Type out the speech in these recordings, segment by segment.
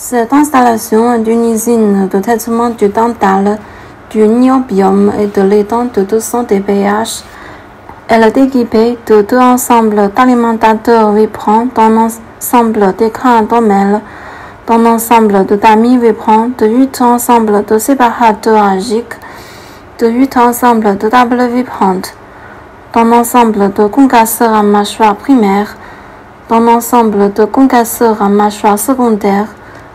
Cette installation est une usine de traitement du dental, du niobium et de l'étang de 200 dph. Elle est équipée de deux ensembles d'alimentateurs vibrants, d'un ensemble d'écrans abdominaux, d'un ensemble de tamis vibrants, de 8 ensembles de séparateurs agiques, de 8 ensembles de tables vibrantes, d'un ensemble de concasseurs à mâchoire primaire, d'un ensemble de concasseurs à mâchoire secondaire,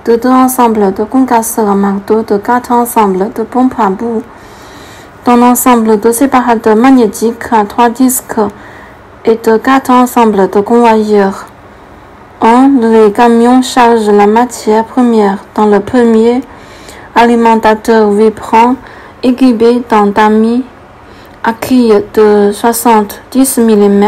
de 2 ensembles de concasseurs à marteau, de 4 ensembles de pompes à bout, d'un ensemble de séparateurs magnétiques à 3 disques et de 4 ensembles de convoyeurs. Les camions chargent la matière première dans le premier alimentateur vibrant équipé d'un tamis à quille de 70 mm.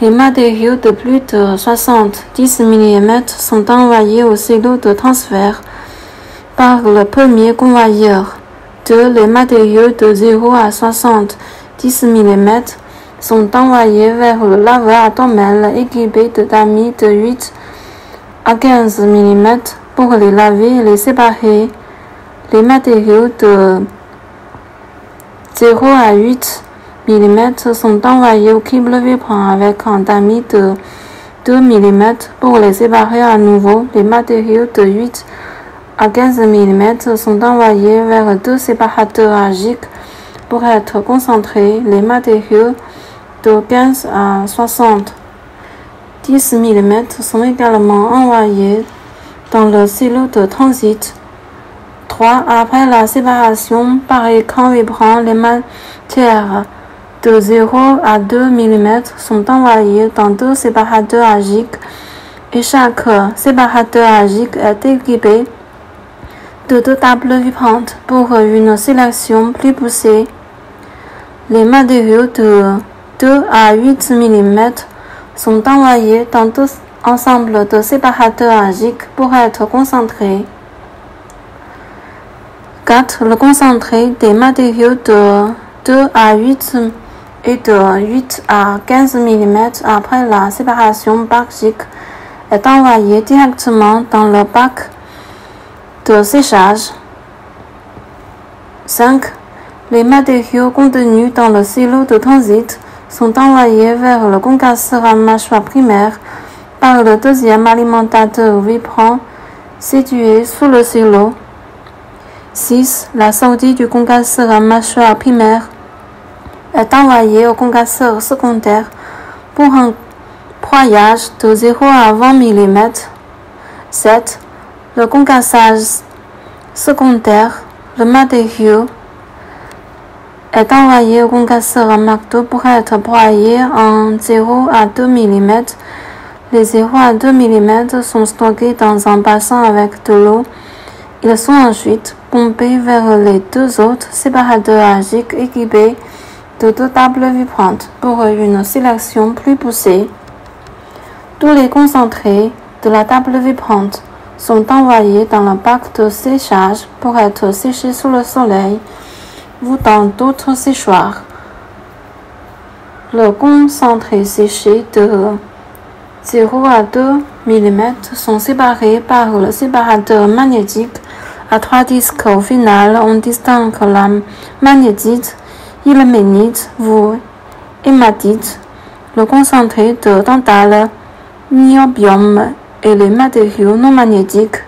Les matériaux de plus de 70 mm sont envoyés au silo de transfert par le premier convoyeur. Les matériaux de 0 à 70 mm sont envoyés vers le laveur abdominal équipé de tamis de 8 à 15 mm pour les laver et les séparer. Les matériaux de 0 à 8 mm sont envoyés au crible vibrant avec un tamis de 2 mm pour les séparer à nouveau. Les matériaux de 8 à 15 mm sont envoyés vers 2 séparateurs agiques pour être concentrés. Les matériaux de 15 à 70 mm sont également envoyés dans le silo de transit. Après la séparation par écran vibrant, les matières de 0 à 2 mm sont envoyées dans 2 séparateurs agiques et chaque séparateur agique est équipé de 2 tables vibrantes pour une sélection plus poussée. Les matériaux de 2 à 8 mm sont envoyés dans 2 ensembles de séparateurs agiques pour être concentrés. 4. Le concentré des matériaux de 2 à 8 et de 8 à 15 mm après la séparation basique est envoyé directement dans le bac de séchage. 5. Les matériaux contenus dans le silo de transit sont envoyés vers le concasseur à mâchoire primaire par le deuxième alimentateur vibrant situé sous le silo. 6. La sortie du concasseur à mâchoire primaire est envoyée au concasseur secondaire pour un broyage de 0 à 20 mm. 7. Le concassage secondaire, le matériau, est envoyé au concasseur à marteau pour être broyé en 0 à 2 mm. Les 0 à 2 mm sont stockés dans un bassin avec de l'eau. Ils sont ensuite pompés vers les 2 autres séparateurs agiques équipés de 2 tables vibrantes pour une sélection plus poussée. Tous les concentrés de la table vibrante sont envoyés dans le bac de séchage pour être séchés sous le soleil ou dans d'autres séchoirs. Le concentré séché de 0 à 2 mm sont séparés par le séparateur magnétique à 3 disques. Au final, on distingue la magnétite, ilménite ou hématite, le concentré de dental, niobium et les matériaux non magnétiques.